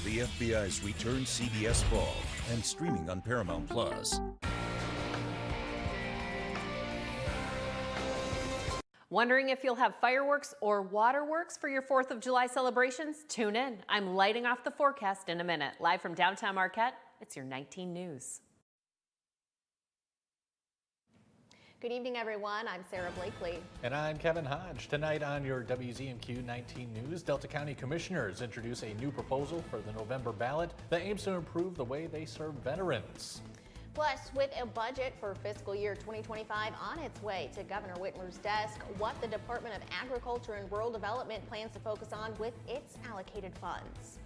the FBI's Return CBS Fall and streaming on Paramount Plus. Wondering if you'll have fireworks or waterworks for your 4th of July celebrations? Tune in. I'm lighting off the forecast in a minute. Live from downtown Marquette, it's your 19 News. Good evening, everyone. I'm Sarah Blakely. And I'm Kevin Hodge. Tonight on your WZMQ 19 News, Delta County Commissioners introduce a new proposal for the November ballot that aims to improve the way they serve veterans. Plus, with a budget for fiscal year 2025 on its way to Governor Whitmer's desk, what the Department of Agriculture and Rural Development plans to focus on with its allocated funds.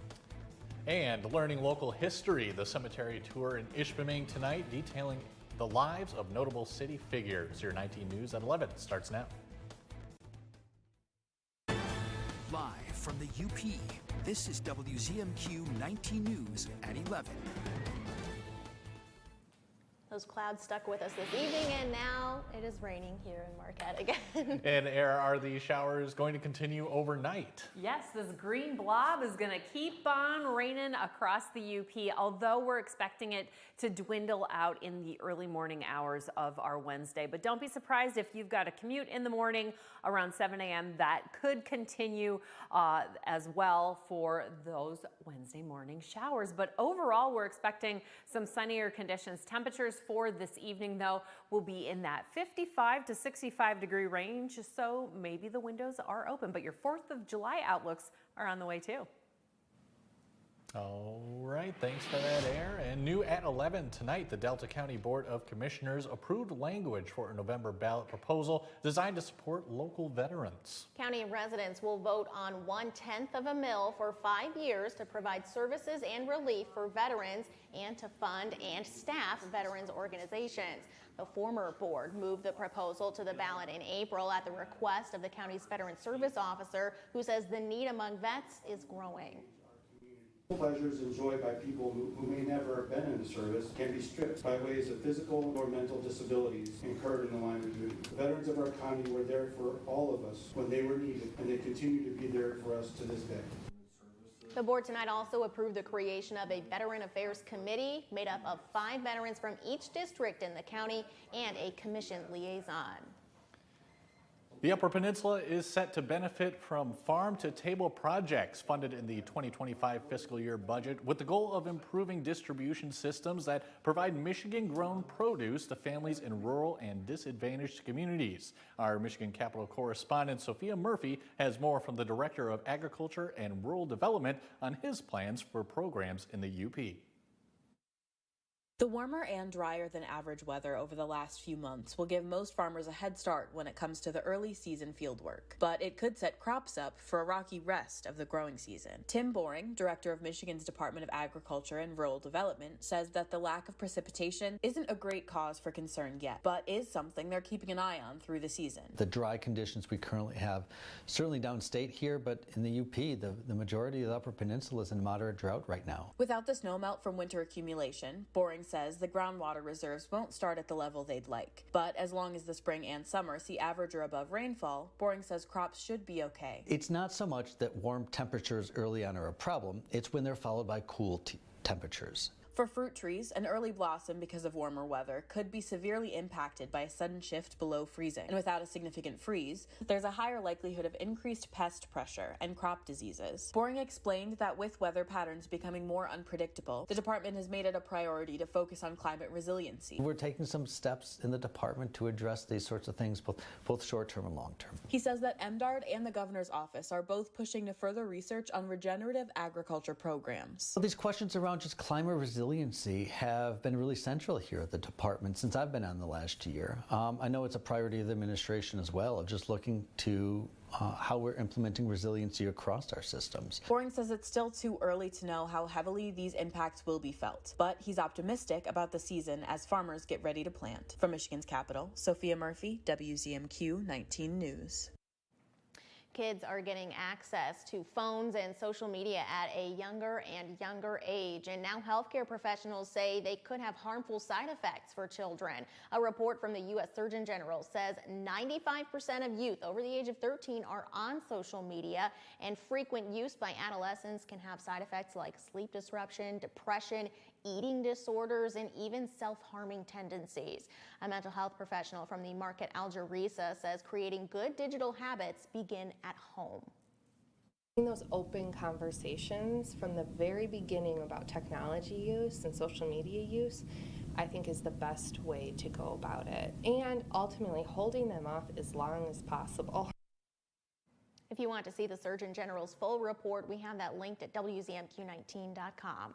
And learning local history, the cemetery tour in Ishpeming tonight detailing the lives of notable city figures. Your 19 News at 11 starts now. Live from the UP, this is WZMQ 19 News at 11. Those clouds stuck with us this evening, and now it is raining here in Marquette again. And are these showers going to continue overnight? Yes, this green blob is going to keep on raining across the UP, although we're expecting it to dwindle out in the early morning hours of our Wednesday. But don't be surprised if you've got a commute in the morning around 7 a.m. That could continue as well for those Wednesday morning showers. But overall, we're expecting some sunnier conditions. Temperatures for this evening, though, will be in that 55 to 65 degree range, so maybe the windows are open, but your 4th of July outlooks are on the way too. All right, thanks for that, Air. And new at 11 tonight, the Delta County Board of Commissioners approved language for a November ballot proposal designed to support local veterans. County residents will vote on 1/10 of a mill for 5 years to provide services and relief for veterans and to fund and staff veterans organizations. The former board moved the proposal to the ballot in April at the request of the county's veteran service officer, who says the need among vets is growing. Pleasures enjoyed by people who may never have been in the service can be stripped by ways of physical or mental disabilities incurred in the line of duty. The veterans of our county were there for all of us when they were needed, and they continue to be there for us to this day. The board tonight also approved the creation of a Veteran Affairs Committee made up of 5 veterans from each district in the county and a commission liaison. The Upper Peninsula is set to benefit from farm-to-table projects funded in the 2025 fiscal year budget with the goal of improving distribution systems that provide Michigan-grown produce to families in rural and disadvantaged communities. Our Michigan Capitol correspondent Sophia Murphy has more from the Director of Agriculture and Rural Development on his plans for programs in the UP. The warmer and drier than average weather over the last few months will give most farmers a head start when it comes to the early season field work. But it could set crops up for a rocky rest of the growing season. Tim Boring, director of Michigan's Department of Agriculture and Rural Development, says that the lack of precipitation isn't a great cause for concern yet, but is something they're keeping an eye on through the season. The dry conditions we currently have, certainly downstate here, but in the UP, the majority of the Upper Peninsula is in moderate drought right now. Without the snowmelt from winter accumulation, Boring says the groundwater reserves won't start at the level they'd like. But as long as the spring and summer see average or above rainfall, Boring says crops should be okay. It's not so much that warm temperatures early on are a problem, it's when they're followed by cool temperatures. For fruit trees, an early blossom because of warmer weather could be severely impacted by a sudden shift below freezing. And without a significant freeze, there's a higher likelihood of increased pest pressure and crop diseases. Boring explained that with weather patterns becoming more unpredictable, the department has made it a priority to focus on climate resiliency. We're taking some steps in the department to address these sorts of things, both short-term and long-term. He says that MDARD and the governor's office are both pushing to further research on regenerative agriculture programs. Well, these questions around just climate resiliency have been really central here at the department since I've been on the last year. I know it's a priority of the administration as well, of just looking to how we're implementing resiliency across our systems. Boring says it's still too early to know how heavily these impacts will be felt, but he's optimistic about the season as farmers get ready to plant. From Michigan's capital, Sophia Murphy, WZMQ 19 News. Kids are getting access to phones and social media at a younger and younger age, and now healthcare professionals say they could have harmful side effects for children. A report from the U.S. Surgeon General says 95% of youth over the age of 13 are on social media, and frequent use by adolescents can have side effects like sleep disruption, depression, eating disorders, and even self-harming tendencies. A mental health professional from the market Al Jarisa says creating good digital habits begin at home. Those open conversations from the very beginning about technology use and social media use, I think is the best way to go about it, and ultimately holding them off as long as possible. If you want to see the Surgeon General's full report, we have that linked at WZMQ19.com.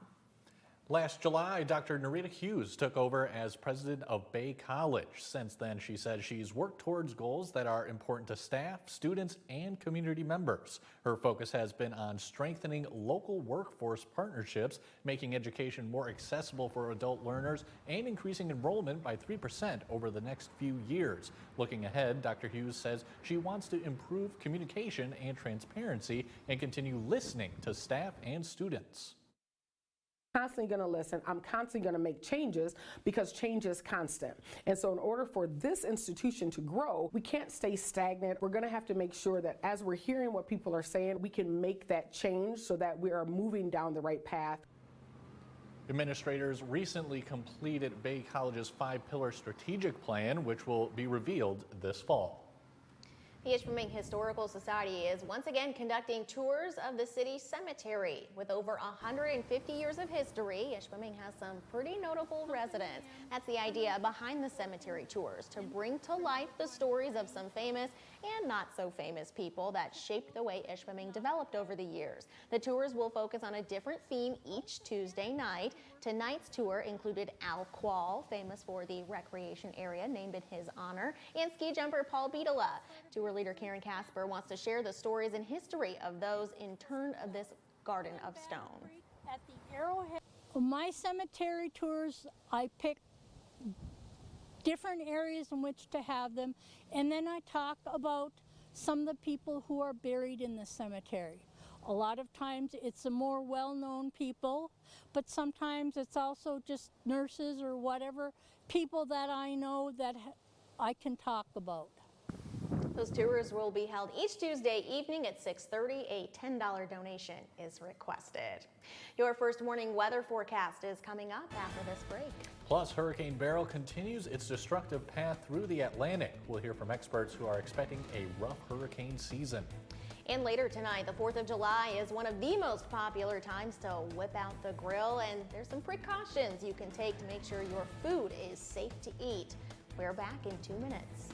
Last July, Dr. Narita Hughes took over as president of Bay College. Since then, she said she's worked towards goals that are important to staff, students, and community members. Her focus has been on strengthening local workforce partnerships, making education more accessible for adult learners, and increasing enrollment by 3% over the next few years. Looking ahead, Dr. Hughes says she wants to improve communication and transparency and continue listening to staff and students. Constantly going to listen. I'm constantly going to make changes because change is constant. And so in order for this institution to grow, we can't stay stagnant. We're going to have to make sure that as we're hearing what people are saying, we can make that change so that we are moving down the right path. Administrators recently completed Bay College's 5-pillar strategic plan, which will be revealed this fall. The Ishpeming Historical Society is once again conducting tours of the city cemetery. With over 150 years of history, Ishpeming has some pretty notable residents. That's the idea behind the cemetery tours, to bring to life the stories of some famous and not so famous people that shaped the way Ishpeming developed over the years. The tours will focus on a different theme each Tuesday night. Tonight's tour included Al Qual, famous for the recreation area named in his honor, and ski jumper Paul Beatala. Tour leader Karen Casper wants to share the stories and history of those interned of this garden of stone. At the Arrowhead, my cemetery tours, I pick different areas in which to have them, and then I talk about some of the people who are buried in the cemetery. A lot of times it's the more well-known people, but sometimes it's also just nurses or whatever, people that I know that I can talk about. Those tours will be held each Tuesday evening at 6:30. A $10 donation is requested. Your first morning weather forecast is coming up after this break. Plus, Hurricane Beryl continues its destructive path through the Atlantic. We'll hear from experts who are expecting a rough hurricane season. And later tonight, the 4th of July is one of the most popular times to whip out the grill, and there's some precautions you can take to make sure your food is safe to eat. We're back in 2 minutes.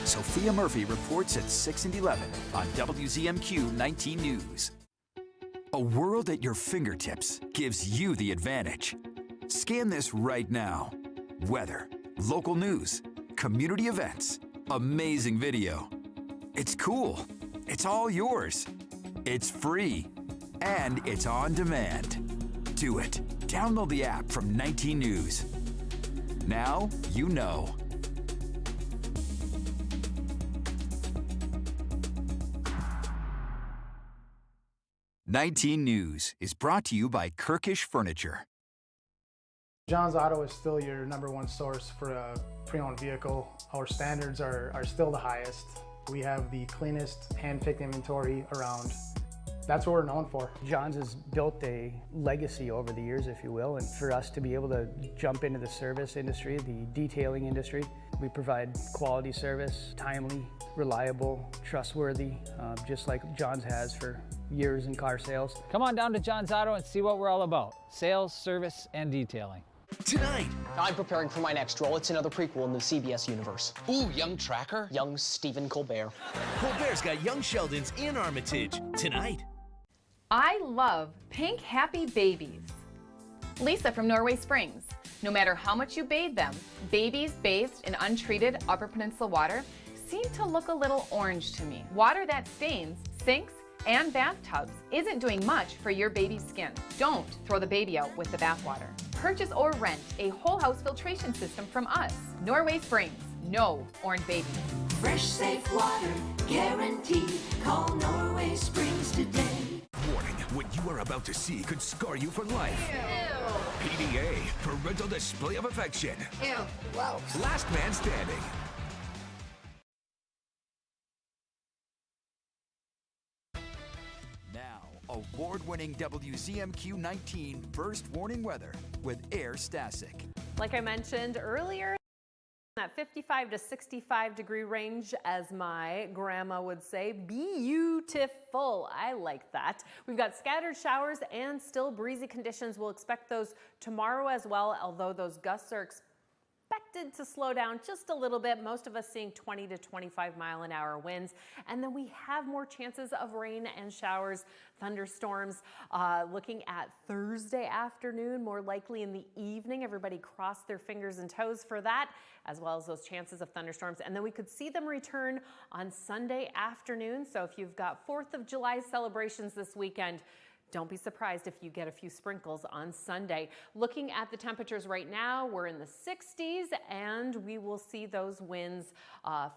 Sophia Murphy reports at 6 and 11 on WZMQ 19 News. A world at your fingertips gives you the advantage. Scan this right now. Weather, local news, community events, amazing video. It's cool. It's all yours. It's free. And it's on demand. Do it. Download the app from 19 News. Now you know. 19 News is brought to you by Kirkish Furniture. John's Auto is still your #1 source for a pre-owned vehicle. Our standards are still the highest. We have the cleanest hand-picked inventory around. That's what we're known for. John's has built a legacy over the years, if you will, and for us to be able to jump into the service industry, the detailing industry, we provide quality service, timely, reliable, trustworthy, just like John's has for years in car sales. Come on down to John's Auto and see what we're all about. Sales, service, and detailing. Tonight, I'm preparing for my next role. It's another prequel in the CBS universe. Ooh, young Tracker? Young Stephen Colbert. Colbert's got young Sheldons in Armitage. Tonight. I love pink happy babies. Lisa from Norway Springs. No matter how much you bathe them, babies bathed in untreated Upper Peninsula water seem to look a little orange to me. Water that stains, sinks, and bathtubs isn't doing much for your baby's skin. Don't throw the baby out with the bathwater. Purchase or rent a whole house filtration system from us. Norway Springs. no orange babies. Fresh, safe water, guaranteed. Call Norway Springs today. Warning, what you are about to see could scar you for life. Ew. PDA, parental display of affection. Ew. Whoa. Last man standing. Now, award-winning WZMQ 19 First Warning Weather with Air Stasic. Like I mentioned earlier, that 55 to 65 degree range, as my grandma would say, beautiful. I like that. We've got scattered showers and still breezy conditions. We'll expect those tomorrow as well, although those gusts are expected to slow down just a little bit. Most of us seeing 20 to 25 mile an hour winds. And then we have more chances of rain and showers, thunderstorms. Looking at Thursday afternoon, more likely in the evening. Everybody cross their fingers and toes for that, as well as those chances of thunderstorms. And then we could see them return on Sunday afternoon. So if you've got 4th of July celebrations this weekend, don't be surprised if you get a few sprinkles on Sunday. Looking at the temperatures right now, we're in the 60s, and we will see those winds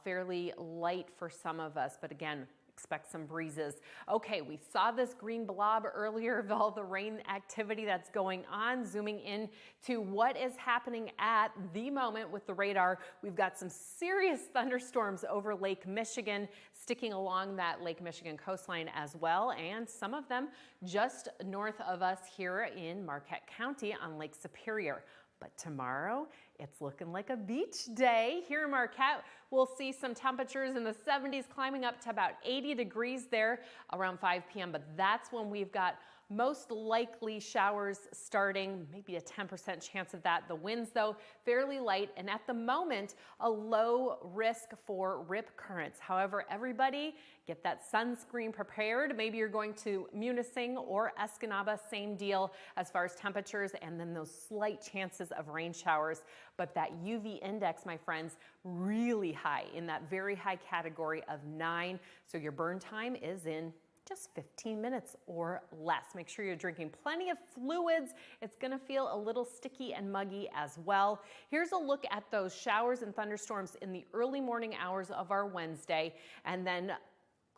fairly light for some of us. But again, expect some breezes. Okay, we saw this green blob earlier of all the rain activity that's going on. Zooming in to what is happening at the moment with the radar, we've got some serious thunderstorms over Lake Michigan, sticking along that Lake Michigan coastline as well, and some of them just north of us here in Marquette County on Lake Superior. But tomorrow, it's looking like a beach day. Here in Marquette, we'll see some temperatures in the 70s climbing up to about 80 degrees there around 5 p.m. But that's when we've got most likely showers starting, maybe a 10% chance of that. The winds, though, fairly light, and at the moment, a low risk for rip currents. However, everybody get that sunscreen prepared. Maybe you're going to Munising or Escanaba, same deal as far as temperatures, and then those slight chances of rain showers. But that UV index, my friends, really high, in that very high category of 9. So your burn time is in just 15 minutes or less. Make sure you're drinking plenty of fluids. It's gonna feel a little sticky and muggy as well. Here's a look at those showers and thunderstorms in the early morning hours of our Wednesday, and then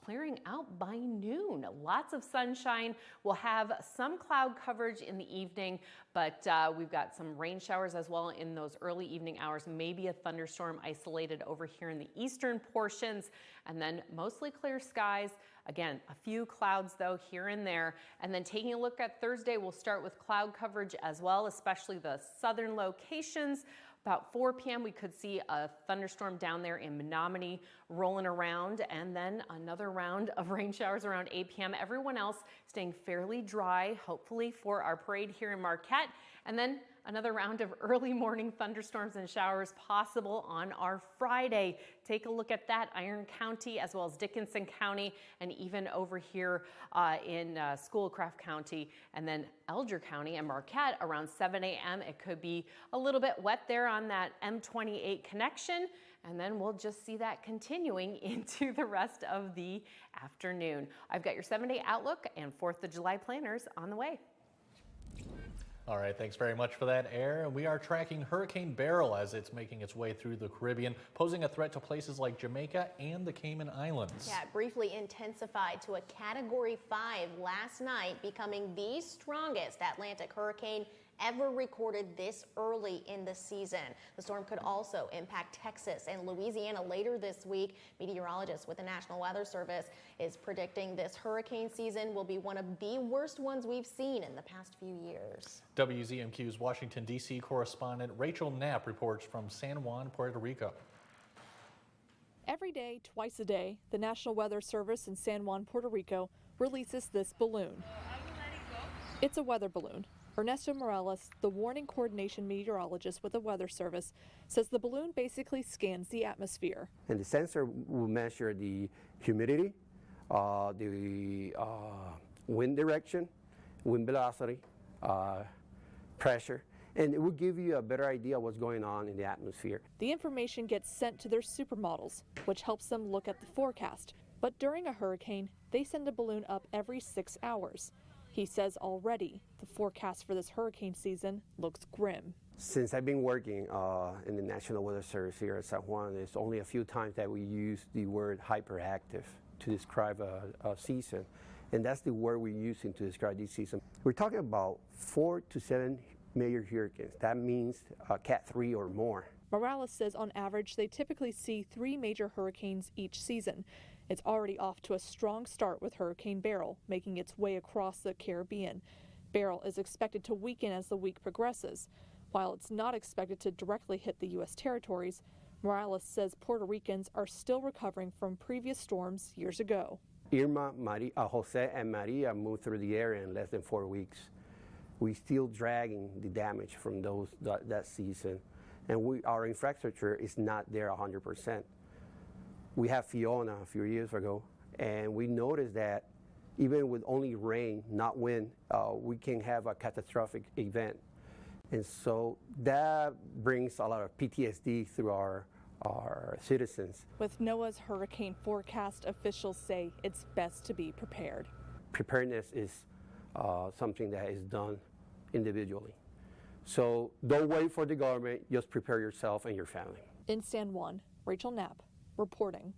clearing out by noon. Lots of sunshine. We'll have some cloud coverage in the evening, but we've got some rain showers as well in those early evening hours. Maybe a thunderstorm isolated over here in the eastern portions, and then mostly clear skies. Again, a few clouds though here and there. And then taking a look at Thursday, we'll start with cloud coverage as well, especially the southern locations. About 4 p.m. we could see a thunderstorm down there in Menominee rolling around, and then another round of rain showers around 8 p.m. Everyone else staying fairly dry, hopefully for our parade here in Marquette, and then another round of early morning thunderstorms and showers possible on our Friday. Take a look at that. Iron County as well as Dickinson County, and even over here in Schoolcraft County, and then Elger County and Marquette around 7 a.m. It could be a little bit wet there on that M28 connection, and then we'll just see that continuing into the rest of the afternoon. I've got your 7-day outlook and 4th of July planners on the way. All right, thanks very much for that, Air. We are tracking Hurricane Beryl as it's making its way through the Caribbean, posing a threat to places like Jamaica and the Cayman Islands. Yeah, it briefly intensified to a Category 5 last night, becoming the strongest Atlantic hurricane ever recorded this early in the season. The storm could also impact Texas and Louisiana later this week. Meteorologists with the National Weather Service is predicting this hurricane season will be one of the worst ones we've seen in the past few years. WZMQ's Washington, D.C. correspondent Rachel Knapp reports from San Juan, Puerto Rico. Every day, twice a day, the National Weather Service in San Juan, Puerto Rico releases this balloon. It's a weather balloon. Ernesto Morales, the warning coordination meteorologist with the Weather Service, says the balloon basically scans the atmosphere. And the sensor will measure the humidity, the wind direction, wind velocity, pressure, and it will give you a better idea of what's going on in the atmosphere. The information gets sent to their supermodels, which helps them look at the forecast. But during a hurricane, they send a balloon up every 6 hours. He says already the forecast for this hurricane season looks grim. Since I've been working in the National Weather Service here at San Juan, there's only a few times that we use the word hyperactive to describe a season. And that's the word we're using to describe this season. We're talking about 4 to 7 major hurricanes. That means Cat 3 or more. Morales says on average they typically see 3 major hurricanes each season. It's already off to a strong start with Hurricane Beryl, making its way across the Caribbean. Beryl is expected to weaken as the week progresses. While it's not expected to directly hit the U.S. territories, Morales says Puerto Ricans are still recovering from previous storms years ago. Irma, Jose, and Maria moved through the area in less than 4 weeks. We're still dragging the damage from that season, and our infrastructure is not there 100%. We had Fiona a few years ago, and we noticed that even with only rain, not wind, we can have a catastrophic event. And so that brings a lot of PTSD through our citizens. With NOAA's hurricane forecast, officials say it's best to be prepared. Preparedness is something that is done individually. So don't wait for the government, just prepare yourself and your family. In San Juan, Rachel Knapp reporting.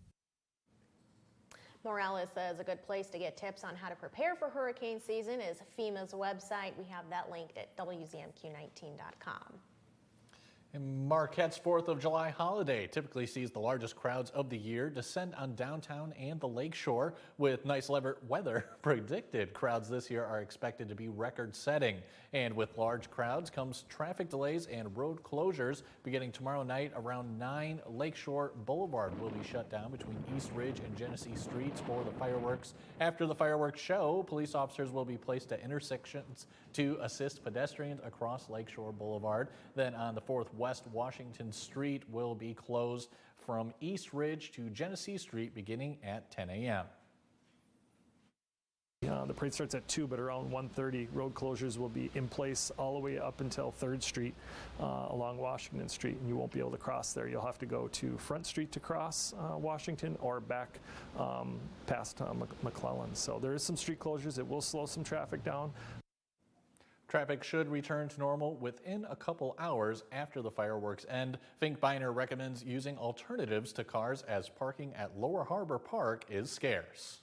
Morales says a good place to get tips on how to prepare for hurricane season is FEMA's website. We have that linked at WZMQ19.com. And Marquette's 4th of July holiday typically sees the largest crowds of the year descend on downtown and the lakeshore. With nice weather predicted, crowds this year are expected to be record-setting. And with large crowds comes traffic delays and road closures. Beginning tomorrow night around 9, Lakeshore Boulevard will be shut down between East Ridge and Genesee Streets for the fireworks. After the fireworks show, police officers will be placed at intersections to assist pedestrians across Lakeshore Boulevard. Then on the 4th, West Washington Street will be closed from East Ridge to Genesee Street beginning at 10 a.m. The parade starts at 2, but around 1:30, road closures will be in place all the way up until 3rd Street along Washington Street, and you won't be able to cross there. You'll have to go to Front Street to cross Washington or back past McClellan. So there is some street closures. It will slow some traffic down. Traffic should return to normal within a couple hours after the fireworks end. Fink Biner recommends using alternatives to cars as parking at Lower Harbor Park is scarce.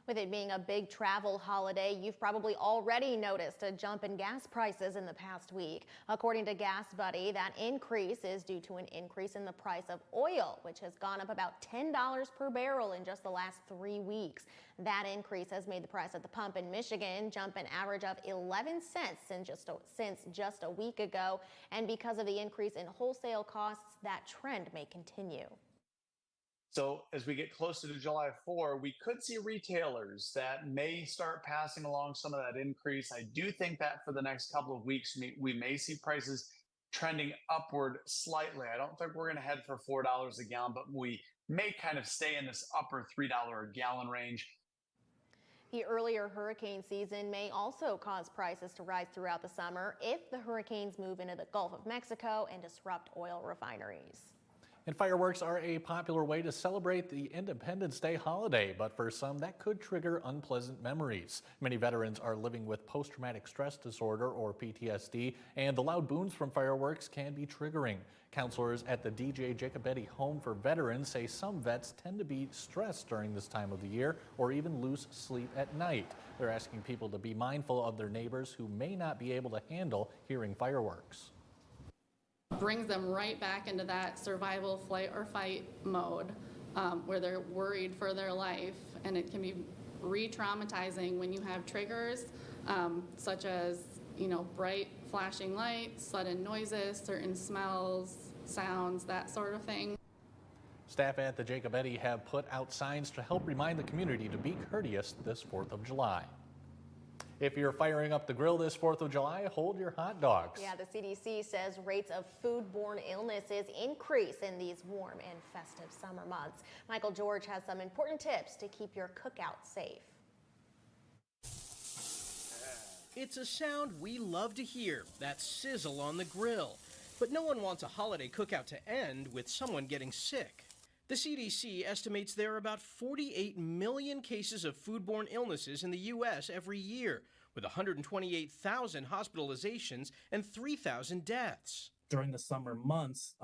With it being a big travel holiday, you've probably already noticed a jump in gas prices in the past week. According to Gas Buddy, that increase is due to an increase in the price of oil, which has gone up about $10 per barrel in just the last 3 weeks. That increase has made the price at the pump in Michigan jump an average of 11 cents since just a week ago. And because of the increase in wholesale costs, that trend may continue. So as we get closer to July 4, we could see retailers that may start passing along some of that increase. I do think that for the next couple of weeks, we may see prices trending upward slightly. I don't think we're going to head for $4 a gallon, but we may kind of stay in this upper $3 a gallon range. The earlier hurricane season may also cause prices to rise throughout the summer if the hurricanes move into the Gulf of Mexico and disrupt oil refineries. And fireworks are a popular way to celebrate the Independence Day holiday, but for some that could trigger unpleasant memories. Many veterans are living with post-traumatic stress disorder or PTSD, and the loud booms from fireworks can be triggering. Counselors at the DJ Jacobetti Home for Veterans say some vets tend to be stressed during this time of the year or even lose sleep at night. They're asking people to be mindful of their neighbors who may not be able to handle hearing fireworks. Brings them right back into that survival, flight or fight mode where they're worried for their life, and it can be re-traumatizing when you have triggers such as, bright flashing lights, sudden noises, certain smells, sounds, that sort of thing. Staff at the Jacobetti have put out signs to help remind the community to be courteous this 4th of July. If you're firing up the grill this 4th of July, hold your hot dogs. Yeah, the CDC says rates of foodborne illnesses increase in these warm and festive summer months. Michael George has some important tips to keep your cookout safe. It's a sound we love to hear, that sizzle on the grill. But no one wants a holiday cookout to end with someone getting sick. The CDC estimates there are about 48 million cases of foodborne illnesses in the U.S. every year, with 128,000 hospitalizations and 3,000 deaths. during the summer months,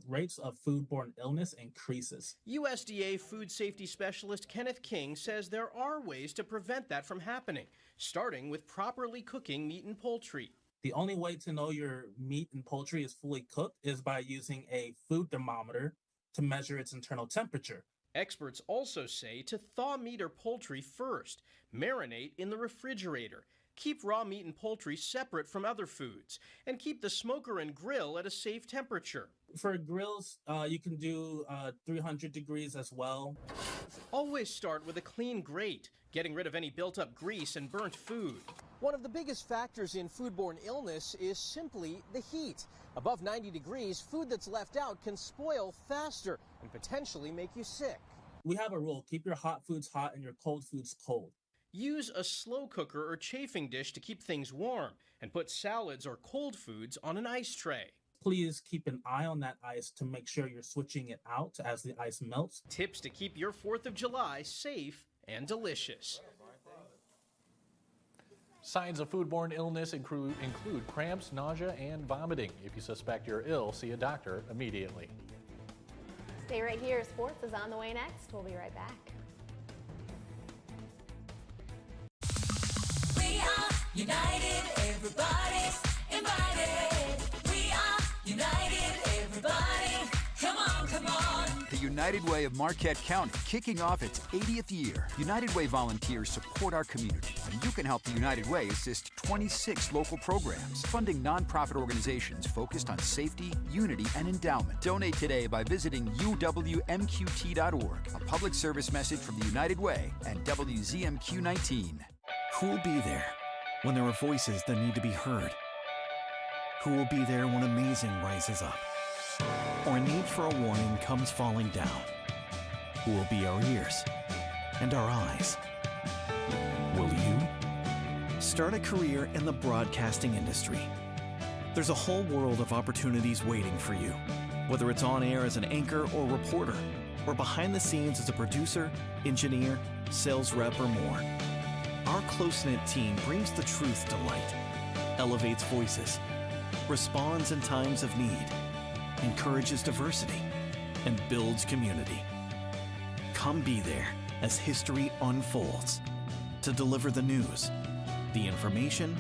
rates of foodborne illness increases. USDA food safety specialist Kenneth King says there are ways to prevent that from happening, starting with properly cooking meat and poultry. The only way to know your meat and poultry is fully cooked is by using a food thermometer to measure its internal temperature. Experts also say to thaw meat or poultry first, marinate in the refrigerator, keep raw meat and poultry separate from other foods, and keep the smoker and grill at a safe temperature. For grills, you can do 300 degrees as well. Always start with a clean grate, getting rid of any built-up grease and burnt food. One of the biggest factors in foodborne illness is simply the heat. Above 90 degrees, food that's left out can spoil faster and potentially make you sick. We have a rule: keep your hot foods hot and your cold foods cold. Use a slow cooker or chafing dish to keep things warm, and put salads or cold foods on an ice tray. Please keep an eye on that ice to make sure you're switching it out as the ice melts. Tips to keep your 4th of July safe and delicious. Signs of foodborne illness include cramps, nausea, and vomiting. If you suspect you're ill, see a doctor immediately. Stay right here. Sports is on the way next. We'll be right back. We are united, everybody's invited. We are united, everybody. Come on, come on. The United Way of Marquette County, kicking off its 80th year. United Way volunteers support our community, and you can help the United Way assist 26 local programs, funding nonprofit organizations focused on safety, unity, and endowment. Donate today by visiting uwmqt.org, a public service message from the United Way and WZMQ 19. Who will be there when there are voices that need to be heard? Who will be there when amazing rises up? Or a need for a warning comes falling down? Who will be our ears and our eyes? Will you? Start a career in the broadcasting industry. There's a whole world of opportunities waiting for you, whether it's on air as an anchor or reporter, or behind the scenes as a producer, engineer, sales rep, or more. Our close-knit team brings the truth to light, elevates voices, responds in times of need, encourages diversity, and builds community. Come be there as history unfolds to deliver the news, the information,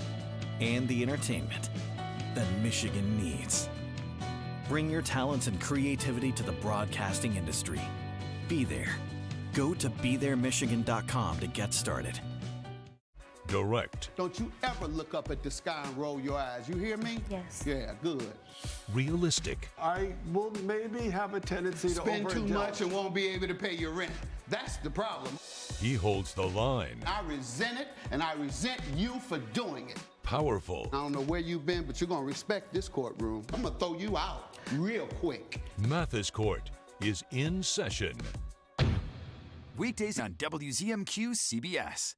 and the entertainment that Michigan needs. Bring your talents and creativity to the broadcasting industry. Be there. Go to BeThereMichigan.com to get started. Direct. Don't you ever look up at the sky and roll your eyes. You hear me? Yes. Yeah, good. Realistic. I will maybe have a tendency to spend too much and won't be able to pay your rent. That's the problem. He holds the line. I resent it, and I resent you for doing it. Powerful. I don't know where you've been, but you're going to respect this courtroom. I'm going to throw you out real quick. Mathis Court is in session. Weekdays on WZMQ CBS.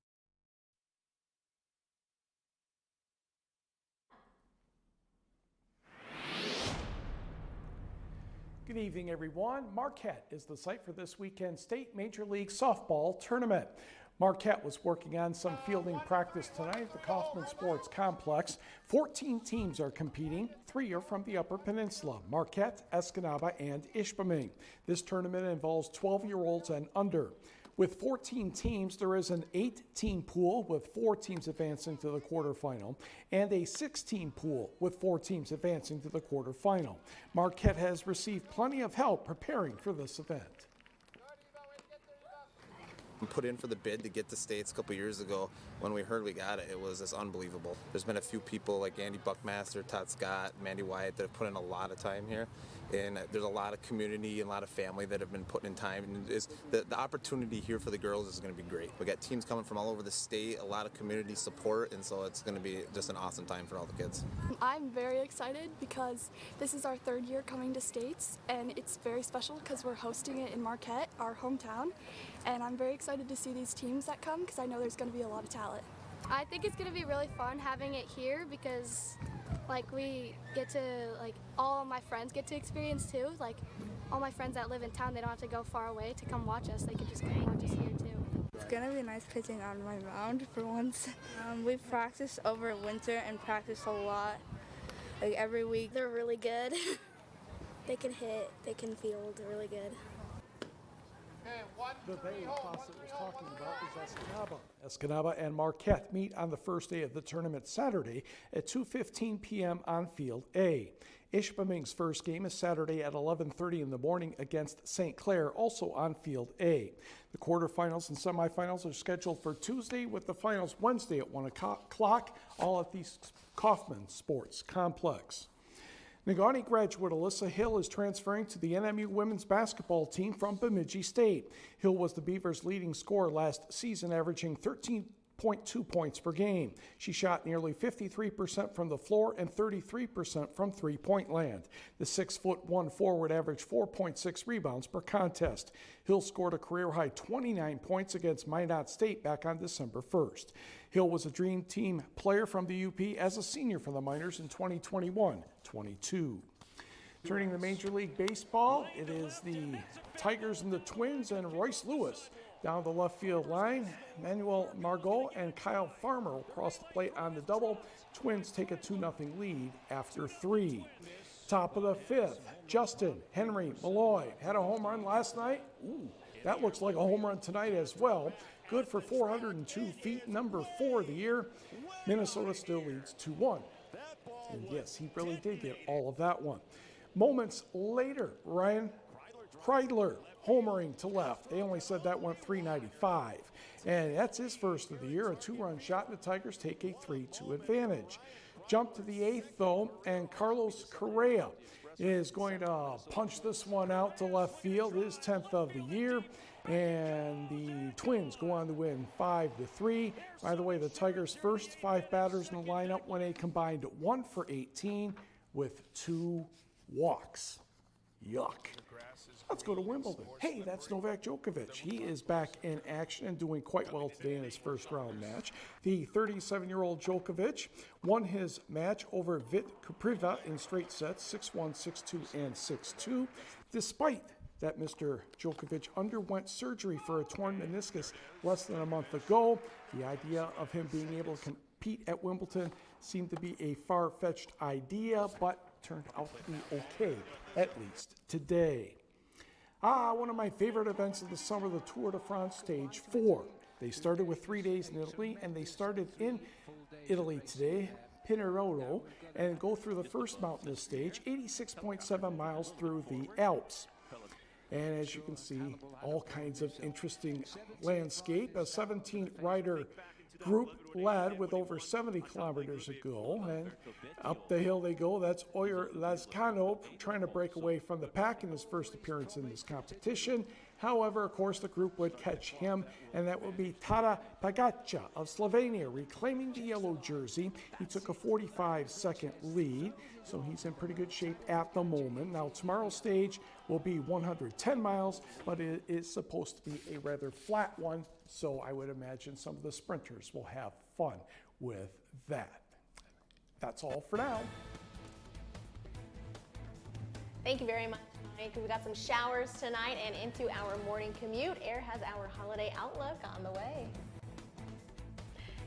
Good evening, everyone. Marquette is the site for this weekend's State Major League Softball Tournament. Marquette was working on some fielding practice tonight at the Kaufman Sports Complex. 14 teams are competing. 3 are from the Upper Peninsula: Marquette, Escanaba, and Ishpeming. This tournament involves 12-year-olds and under. With 14 teams, there is an 8-team pool with 4 teams advancing to the quarterfinal and a 6-team pool with 4 teams advancing to the quarterfinal. Marquette has received plenty of help preparing for this event. We put in for the bid to get to States a couple years ago. When we heard we got it, it was just unbelievable. There's been a few people like Andy Buckmaster, Todd Scott, Mandy Wyatt that have put in a lot of time here. And there's a lot of community and a lot of family that have been putting in time. And the opportunity here for the girls is going to be great. We got teams coming from all over the state, a lot of community support, and so it's going to be just an awesome time for all the kids. I'm very excited because this is our 3rd year coming to States, and it's very special because we're hosting it in Marquette, our hometown. And I'm very excited to see these teams that come because I know there's going to be a lot of talent. I think it's going to be really fun having it here because we get to, all of my friends get to experience too. All my friends that live in town, they don't have to go far away to come watch us. They can just come watch us here too. It's going to be nice pitching on my mound for once. We've practiced over winter and practiced a lot Like every week, they're really good. They can hit, they can field, they're really good. The they Fawcett was talking about is Escanaba. Escanaba and Marquette meet on the first day of the tournament Saturday at 2:15 p.m. on Field A. Ishpeming's first game is Saturday at 11:30 in the morning against St. Clair, also on Field A. The quarterfinals and semifinals are scheduled for Tuesday, with the finals Wednesday at 1 o'clock, all at the Kaufman Sports Complex. Negaunee graduate Alyssa Hill is transferring to the NMU women's basketball team from Bemidji State. Hill was the Beavers' leading scorer last season, averaging 13.2 points per game. She shot nearly 53% from the floor and 33% from three-point land. The 6'1" forward averaged 4.6 rebounds per contest. Hill scored a career-high 29 points against Minot State back on December 1st. Hill was a Dream Team player from the UP as a senior for the Miners in 2021-22. Turning to Major League Baseball, it is the Tigers and the Twins and Royce Lewis down the left field line. Manuel Margot and Kyle Farmer will cross the plate on the double. Twins take a 2-0 lead after 3. Top of the 5th, Justin Henry Malloy had a home run last night. Ooh, that looks like a home run tonight as well. Good for 402 feet, number 4 of the year. Minnesota still leads 2-1. And yes, he really did get all of that one. Moments later, Ryan Kreidler homering to left. They only said that went 395. And that's his first of the year, a 2-run shot, and the Tigers take a 3-2 advantage. Jump to the 8th, though, and Carlos Correa is going to punch this one out to left field, his 10th of the year. And the Twins go on to win 5-3. By the way, the Tigers' first 5 batters in the lineup went a combined 1 for 18 with 2 walks. Yuck. Let's go to Wimbledon. Hey, that's Novak Djokovic. He is back in action and doing quite well today in his first round match. The 37-year-old Djokovic won his match over Vit Kupriva in straight sets, 6-1, 6-2, and 6-2, despite that Mr. Djokovic underwent surgery for a torn meniscus less than a month ago. The idea of him being able to compete at Wimbledon seemed to be a far-fetched idea, but turned out to be okay, at least today. One of my favorite events of the summer, the Tour de France Stage 4. They started with 3 days in Italy, and they started in Italy today, Pinerolo, and go through the first mountainous stage, 86.7 miles through the Alps. And as you can see, all kinds of interesting landscape. A 17-rider group led with over 70 kilometers to go, and up the hill they go. That's Oyer Lazcano trying to break away from the pack in his first appearance in this competition. However, of course, the group would catch him, and that would be Tara Pagacha of Slovenia, reclaiming the yellow jersey. He took a 45-second lead, so he's in pretty good shape at the moment. Now, tomorrow's stage will be 110 miles, but it is supposed to be a rather flat one, so I would imagine some of the sprinters will have fun with that. That's all for now. Thank you very much, Mike. We've got some showers tonight and into our morning commute. Air has our holiday outlook on the way.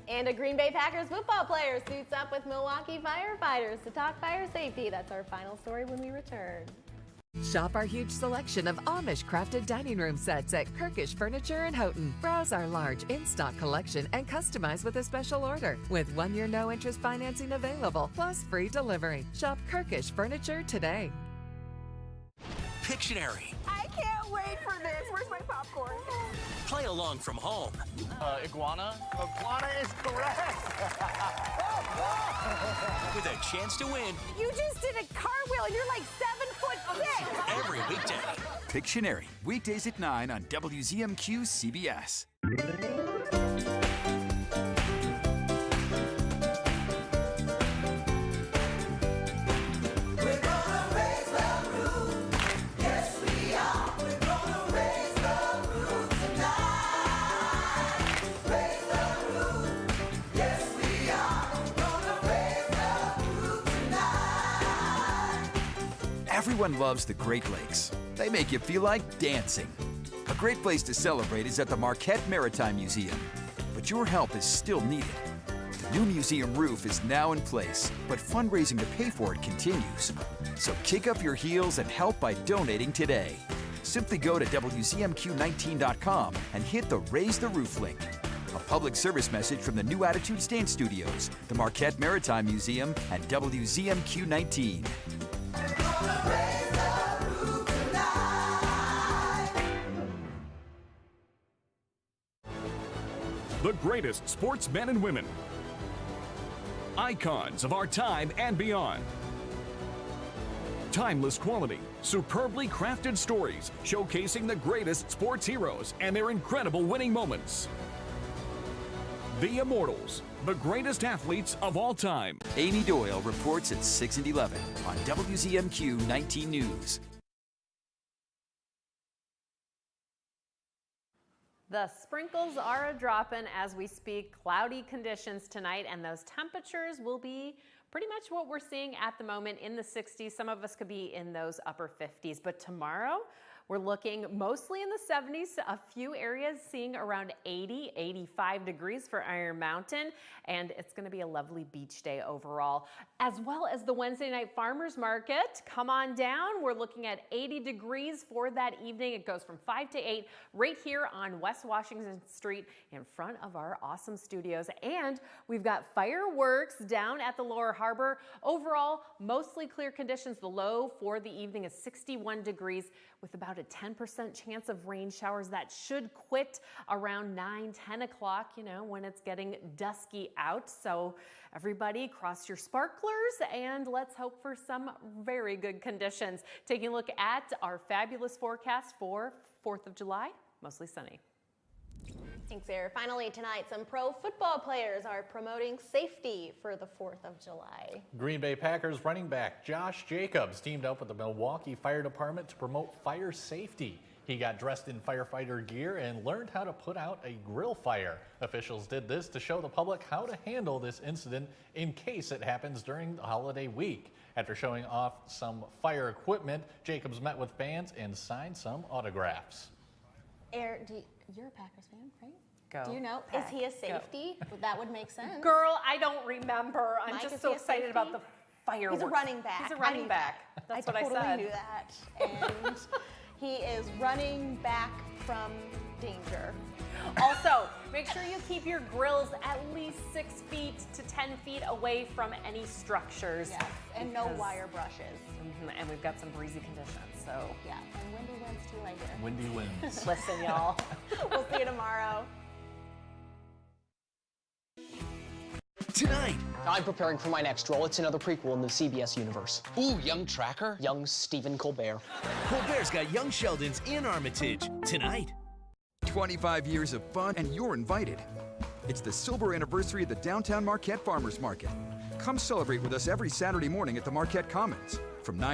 And a Green Bay Packers football player suits up with Milwaukee firefighters to talk fire safety. That's our final story when we return. Shop our huge selection of Amish-crafted dining room sets at Kirkish Furniture in Houghton. Browse our large in-stock collection and customize with a special order. With 1-year no-interest financing available, plus free delivery. Shop Kirkish Furniture today. Pictionary. I can't wait for this. Where's my popcorn? Play along from home. Iguana? Iguana is correct. With a chance to win. You just did a cartwheel and you're like 7'6". Every weekday. Pictionary, weekdays at 9 on WZMQ CBS. Everyone loves the Great Lakes. They make you feel like dancing. A great place to celebrate is at the Marquette Maritime Museum. But your help is still needed. The new museum roof is now in place, but fundraising to pay for it continues. So kick up your heels and help by donating today. Simply go to WZMQ19.com and hit the Raise the Roof link. A public service message from the New Attitudes Dance Studios, the Marquette Maritime Museum, and WZMQ 19. The greatest sportsmen and women, icons of our time and beyond. Timeless quality, superbly crafted stories showcasing the greatest sports heroes and their incredible winning moments. The Immortals, the greatest athletes of all time. Amy Doyle reports at 6 and 11 on WZMQ 19 News. The sprinkles are a-droppin' as we speak. Cloudy conditions tonight, and those temperatures will be pretty much what we're seeing at the moment in the 60s. Some of us could be in those upper 50s, but tomorrow we're looking mostly in the 70s, a few areas seeing around 80, 85 degrees for Iron Mountain, and it's going to be a lovely beach day overall, as well as the Wednesday night farmers market. Come on down. We're looking at 80 degrees for that evening. It goes from 5 to 8 right here on West Washington Street in front of our awesome studios, and we've got fireworks down at the Lower Harbor. Overall, mostly clear conditions. The low for the evening is 61 degrees with about a 10% chance of rain showers. That should quit around 9, 10 o'clock, you know, when it's getting dusky out. So everybody cross your sparklers and let's hope for some very good conditions. Taking a look at our fabulous forecast for 4th of July, mostly sunny. Thanks, Sarah. Finally tonight, some pro football players are promoting safety for the 4th of July. Green Bay Packers running back Josh Jacobs teamed up with the Milwaukee Fire Department to promote fire safety. He got dressed in firefighter gear and learned how to put out a grill fire. Officials did this to show the public how to handle this incident in case it happens during the holiday week. After showing off some fire equipment, Jacobs met with fans and signed some autographs. You're a Packers fan, right? Go. Do you know, Pack. is he a safety? Well, that would make sense. Girl, I don't remember. I'm Mike, just is so he a excited about the safety? fireworks. He's a running back. He's a running back. That's what I said. I totally knew that. And he is running back from danger. Also, make sure you keep your grills at least 6 feet to 10 feet away from any structures. Yes, and no wire brushes. And we've got some breezy conditions, so. Yeah, and windy winds too, I hear. Windy winds. Listen, y'all. We'll see you tomorrow. Tonight, I'm preparing for my next role. It's another prequel in the CBS universe. Ooh, young tracker? Young Stephen Colbert. Colbert's got young Sheldons in Armitage tonight. 25 years of fun, and you're invited. It's the silver anniversary of the Downtown Marquette Farmers Market. Come celebrate with us every Saturday morning at the Marquette Commons from 9